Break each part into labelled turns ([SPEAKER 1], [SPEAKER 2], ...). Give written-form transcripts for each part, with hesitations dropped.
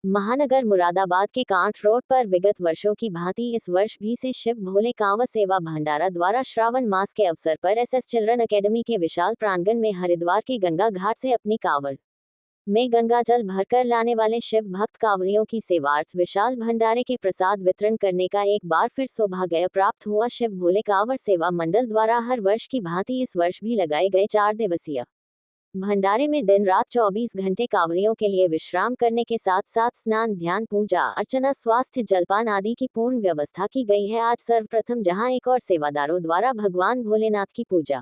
[SPEAKER 1] महानगर मुरादाबाद के कांठ रोड पर विगत वर्षों की भांति इस वर्ष भी से शिव भोले कांवड़ सेवा भंडारा द्वारा श्रावण मास के अवसर पर एसएस चिल्ड्रन एकेडमी के विशाल प्रांगण में हरिद्वार के गंगा घाट से अपनी कांवड़ में गंगा जल भरकर लाने वाले शिव भक्त कांवड़ियों की सेवार्थ विशाल भंडारे के प्रसाद वितरण करने का एक बार फिर सौभाग्य प्राप्त हुआ। शिव भोले कांवड़ सेवा मंडल द्वारा हर वर्ष की भांति इस वर्ष भी लगाए गए 4 दिवसीय भंडारे में दिन रात 24 घंटे कांवड़ियों के लिए विश्राम करने के साथ साथ स्नान, ध्यान, पूजा अर्चना, स्वास्थ्य, जलपान आदि की पूर्ण व्यवस्था की गई है। आज सर्वप्रथम जहां एक और सेवादारों द्वारा भगवान भोलेनाथ की पूजा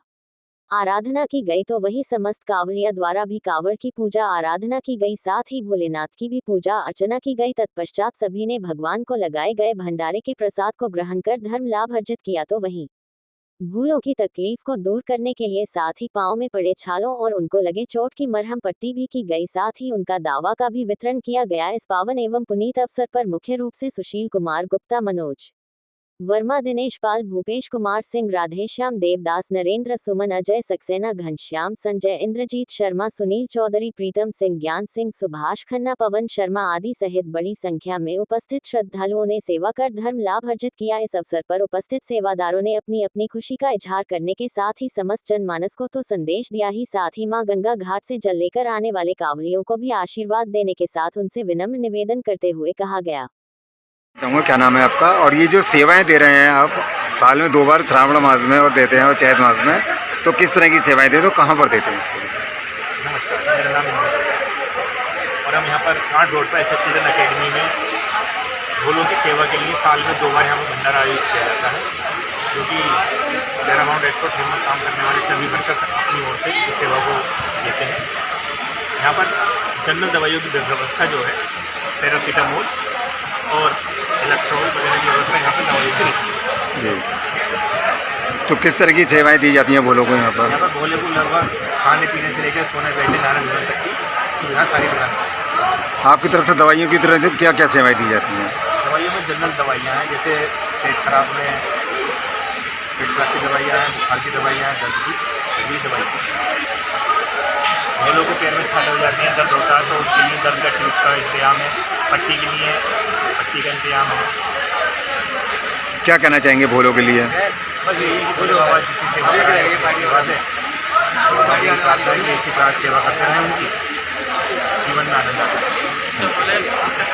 [SPEAKER 1] आराधना की गई तो वहीं समस्त कांवड़िया द्वारा भी कांवड़ की पूजा आराधना की गई, साथ ही भोलेनाथ की भी पूजा अर्चना की गई। तत्पश्चात सभी ने भगवान को लगाए गए भंडारे के प्रसाद को ग्रहण कर धर्म लाभ अर्जित किया तो वहीं भूलों की तकलीफ को दूर करने के लिए साथ ही पांव में पड़े छालों और उनको लगे चोट की मरहम पट्टी भी की गई, साथ ही उनका दावा का भी वितरण किया गया। इस पावन एवं पुनीत अवसर पर मुख्य रूप से सुशील कुमार गुप्ता, मनोज वर्मा, दिनेश पाल, भूपेश कुमार सिंह, राधेश्याम, देवदास, नरेंद्र, सुमन, अजय सक्सेना, घनश्याम, संजय, इंद्रजीत शर्मा, सुनील चौधरी, प्रीतम सिंह, ज्ञान सिंह, सुभाष खन्ना, पवन शर्मा आदि सहित बड़ी संख्या में उपस्थित श्रद्धालुओं ने सेवा कर धर्म लाभ अर्जित किया। इस अवसर पर उपस्थित सेवादारों ने अपनी अपनी खुशी का इजहार करने के साथ ही समस्त जनमानस को तो संदेश दिया ही, साथ ही मां गंगा घाट से जल लेकर आने वाले कांवड़ियों को भी आशीर्वाद देने के साथ उनसे विनम्र निवेदन करते हुए कहा गया।
[SPEAKER 2] क्या नाम है आपका? और ये जो सेवाएं दे रहे हैं आप साल में 2 बार श्रावण मास में और देते हैं और चैत मास में, तो किस तरह की सेवाएं देते हो, कहाँ पर देते हैं इसके लिए?
[SPEAKER 3] नमस्कार, मेरा नाम है और हम यहाँ पर कांठ रोड पर एसएस चिल्ड्रन एकेडमी में भोलों की सेवा के लिए साल में 2 बार यहाँ पर भंडारा आयोजित किया जाता है, जो कि पैरामाउंट एक्सपर्ट टीम में काम करने वाले सभी वर्कर अपनी ओर से इस सेवा को देते हैं। यहाँ पर जनरल दवाइयों की व्यवस्था जो है, पैरासीटामोल और इलेक्ट्रॉल वगैरह की व्यवस्था यहाँ पर दवाई की रहती है।
[SPEAKER 2] तो किस तरह की सेवाएं दी जाती हैं भोलों को यहाँ पर?
[SPEAKER 3] यहाँ पर भोले को लगभग खाने पीने से लेकर सोने बैठने नहाने धोने तक की सुविधा सारी प्रदान है।
[SPEAKER 2] आपकी तरफ से दवाइयों की तरह क्या क्या सेवाएं दी जाती हैं?
[SPEAKER 3] दवाइयों में जनरल दवाइयाँ हैं, जैसे पेट खराब में पेट खराब की दवाइयाँ हैं, बुखार की दवाइयाँ हैं, दर्द की सभी दवाई। भोलों को पैर में छाले हो जाते हैं, दर्द होता है तो उसके लिए दर्द का ट्यूब का इंतजाम है, पट्टी के लिए पट्टी का इंतजाम है।
[SPEAKER 2] क्या कहना चाहेंगे भोलों के लिए?
[SPEAKER 3] बस यही कि भोले बाबा जिसकी सेवा कर रहे हैं इसी प्रकार सेवा करते हैं, उनकी जीवन में आनंद आता है।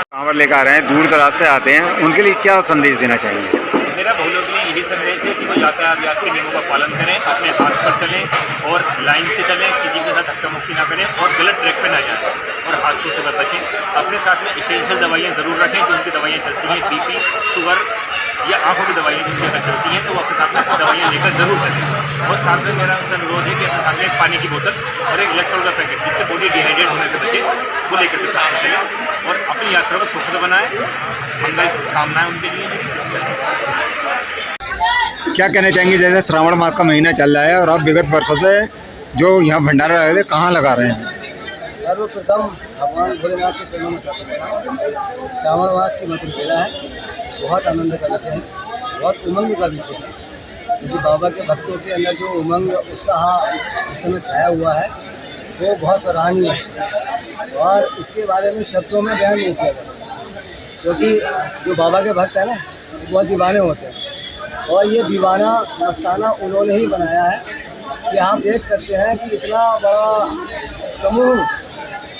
[SPEAKER 2] कांवड़ लेकर आ रहे हैं, दूर दराज से आते हैं, उनके लिए क्या संदेश देना चाहेंगे?
[SPEAKER 3] मेरा भोलों के लिए यही संदेश है कि वो यातायात के नियमों का पालन करें, अपने हाथ पर चलें और लाइन से चलें, किसी के साथ धक्का मुक्की ना करें और गलत ट्रैक पे ना जाएं और हादसों से बचें। अपने साथ में एसेंशियल दवाइयाँ ज़रूर रखें, जो उनकी दवाइयाँ चलती हैं, बीपी, शुगर या आँखों की दवाइयाँ जिनकी अगर चलती हैं तो वो अपने साथ में दवाइयाँ लेकर ज़रूर चलें। और साथ में मेरा उनसे अनुरोध है कि अपने साथ में एक पानी की बोतल और एक इलेक्ट्रॉल का पैकेट, जिससे बॉडी डिहाइड्रेट होने से बचे, वो लेकर के साथ में चलें और अपनी यात्रा को सुखद बनाएं। मंगल कामनाएं उनके लिए।
[SPEAKER 2] क्या कहना चाहेंगे, जैसे श्रावण मास का महीना चल रहा है और आप विगत वर्षों से जो यहाँ भंडारा लगा रहे हैं, कहाँ लगा रहे हैं?
[SPEAKER 4] सर्वप्रथम भगवान भोलेनाथ के चरणों में श्रावण मास की मधुर बेला है, बहुत आनंद का विषय है, बहुत उमंग का विषय है, क्योंकि बाबा के भक्तों के अंदर जो उमंग उत्साह इस समय छाया हुआ है वो बहुत सराहनीय है और उसके बारे में शब्दों में बयान नहीं किया जा सकता, क्योंकि जो बाबा के भक्त हैं ना, बहुत दीवाने होते हैं और ये दीवाना मस्ताना उन्होंने ही बनाया है कि आप देख सकते हैं कि इतना बड़ा समूह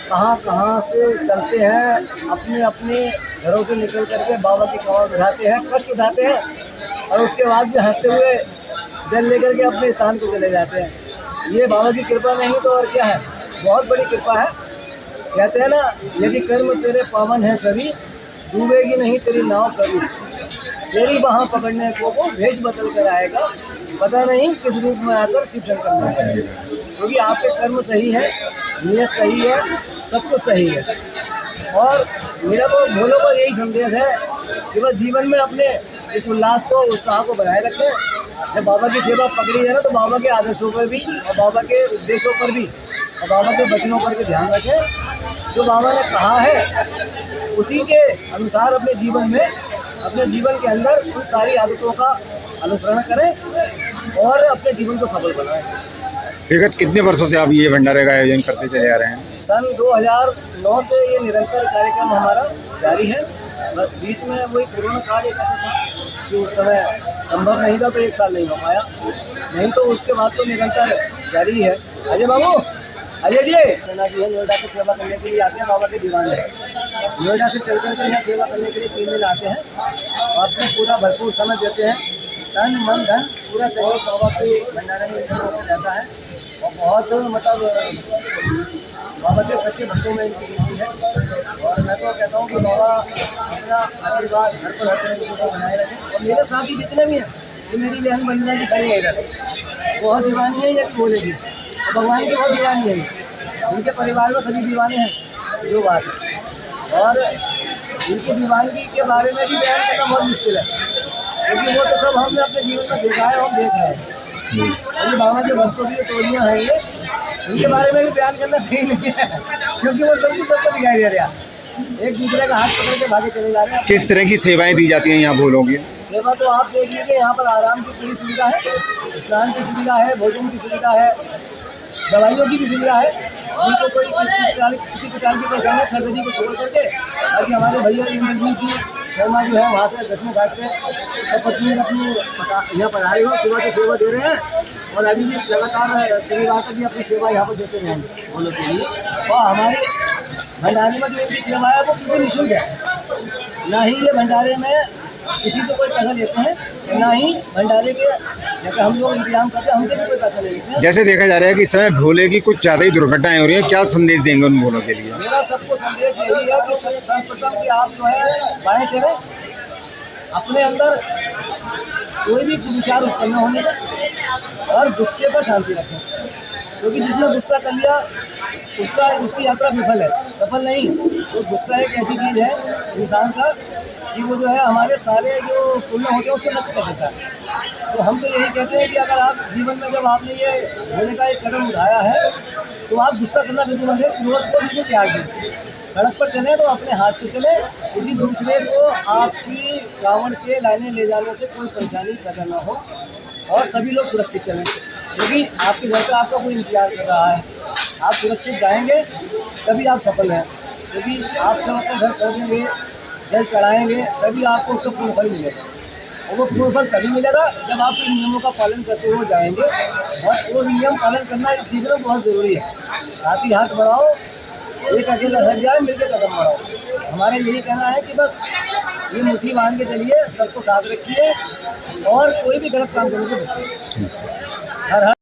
[SPEAKER 4] कहाँ कहाँ से चलते हैं, अपने अपने घरों से निकल करके बाबा की कांवड़ उठाते हैं, कष्ट उठाते हैं और उसके बाद भी हंसते हुए जल लेकर के अपने स्थान को चले जाते हैं। ये बाबा की कृपा नहीं तो और क्या है, बहुत बड़ी कृपा है। कहते हैं ना, यदि कर्म तेरे पावन है सभी, डूबेगी नहीं तेरी नाव कभी, तेरी बाह पकड़ने को वो भेष बदल कर आएगा, पता नहीं किस रूप में आकर शिव शंकर में आएगा। क्योंकि आपके कर्म सही है, नियत सही है, सब कुछ सही है। और मेरा तो भोलों का यही संदेश है कि बस जीवन में अपने इस उल्लास को, उत्साह को बनाए रखें। जब बाबा की सेवा पकड़ी है ना, तो बाबा के आदर्शों पर भी और बाबा के उपदेशों पर भी और बाबा के वचनों पर भी ध्यान रखें। जो बाबा ने कहा है उसी के अनुसार अपने जीवन में, अपने जीवन के अंदर उन सारी आदतों का अनुसरण करें और अपने जीवन को सफल बनाएं।
[SPEAKER 2] विगत कितने वर्षों से आप ये भंडारे का आयोजन करते चले आ रहे हैं?
[SPEAKER 4] सन 2009 से ये निरंतर कार्यक्रम हमारा जारी है। बस बीच में वही कोरोना काल एक ऐसा था कि उस समय संभव नहीं था, तो एक साल नहीं हो पाया, नहीं तो उसके बाद तो निरंतर जारी है। अजय बाबू, अजय जी सेना जी है, नोएडा से सेवा करने के लिए आते हैं, बाबा के दीवाने हैं। नोएडा से चल करके यहाँ सेवा करने के लिए 3 दिन आते हैं, आपको पूरा भरपूर समय देते हैं, तन मन धन पूरा सहयोग बाबा के भंडारे में रहता है। और बहुत मतलब बाबा के सच्चे भक्तों में इनकी गिनती है। और मैं तो कहता हूँ कि बाबा अपना आशीर्वाद घर पर हर लोगों को बनाए रखें। और मेरे साथी जितने भी हैं, ये मेरी बहन बंदना जी खड़ी है इधर, बहुत दीवानी है, ये बोलेगी भगवान की बहुत दीवानी है, उनके परिवार में सभी दीवाने हैं, जो बात है। और इनकी दीवानगी के बारे में भी बयान करना बहुत मुश्किल है, क्योंकि वो तो सब हमने अपने जीवन में देखा है और देख रहे हैं। और ये बाबा के भक्तों की टोलियाँ हैं, ये उनके बारे में भी बयान करना सही नहीं है, क्योंकि वो सबको दिखाई दे रहा है, एक दूसरे का हाथ पकड़ के भागे चले जा रहे हैं।
[SPEAKER 2] किस तरह की सेवाएं दी जाती हैं यहाँ भोलों की?
[SPEAKER 4] सेवा तो आप देख लीजिए, यहाँ पर आराम की पूरी सुविधा है, स्नान की सुविधा है, भोजन की सुविधा है, दवाइयों की भी सुविधा है। जिनको कोई किसी प्रकार की परेशानी सर्जरी को छोड़ करके, ताकि हमारे भैया इंद्रजीत जी शर्मा जो है वहाँ से 10वें घाट से सब पत्नी अपनी यहाँ पधारे हो, सुबह से सेवा दे रहे हैं। और अभी भी लगातार शनिवार तक भी अपनी सेवा यहाँ पर देते रहेंगे भोलों के लिए। और हमारे भंडारे में जो इनकी सेवा है वो किसी निःशुल्क है, ना ही ये भंडारे में किसी से कोई पैसा लेते हैं, ना ही भंडारे के जैसे हम लोग इंतजाम करते हैं हमसे भी कोई पैसा नहीं लेते हैं।
[SPEAKER 2] जैसे देखा जा रहा है कि इस समय भोले की कुछ ज़्यादा ही दुर्घटनाएं हो रही हैं, क्या संदेश देंगे उन भोलों के लिए?
[SPEAKER 4] मेरा सबको संदेश यही है कि सर्वप्रथम कि आप जो है बाएं चलें, अपने अंदर कोई भी विचार उत्पन्न होने का, और गुस्से पर शांति रखें, क्योंकि जिसने गुस्सा कर लिया उसकी यात्रा विफल है, सफल नहीं। तो गुस्सा एक ऐसी चीज़ है इंसान का कि वो जो है हमारे सारे जो पुण्य होते हैं उसको नष्ट कर देता है। तो हम तो यही कहते हैं कि अगर आप जीवन में जब आपने ये होने का एक कदम उठाया है, तो आप गुस्सा करना बिल्कुल बंद करें, क्रोध को बिल्कुल त्याग दें। सड़क पर चलें तो अपने हाथ से चलें, किसी दूसरे को आपकी रावण के लाने ले जाने से कोई परेशानी पैदा ना हो, और सभी लोग सुरक्षित चलें, क्योंकि आपके घर पर आपका कोई इंतजार कर रहा है। आप सुरक्षित जाएंगे तभी आप सफल हैं, क्योंकि आप जब अपने घर पहुँचेंगे, जल चढ़ाएंगे, तभी आपको उसका पूर्ण फल मिलेगा। और वो पूर्ण फल तभी मिलेगा जब आप इन नियमों का पालन करते हुए जाएंगे, और वो नियम पालन करना इस जीवन में बहुत ज़रूरी है। साथ ही हाथ बढ़ाओ, एक अकेला हट जाए, मिलकर कदम बढ़ाओ। हमारा यही कहना है कि बस ये मुट्ठी बांध के चलिए, सबको साथ रखिए, और कोई भी गलत काम करने से बचिए। हर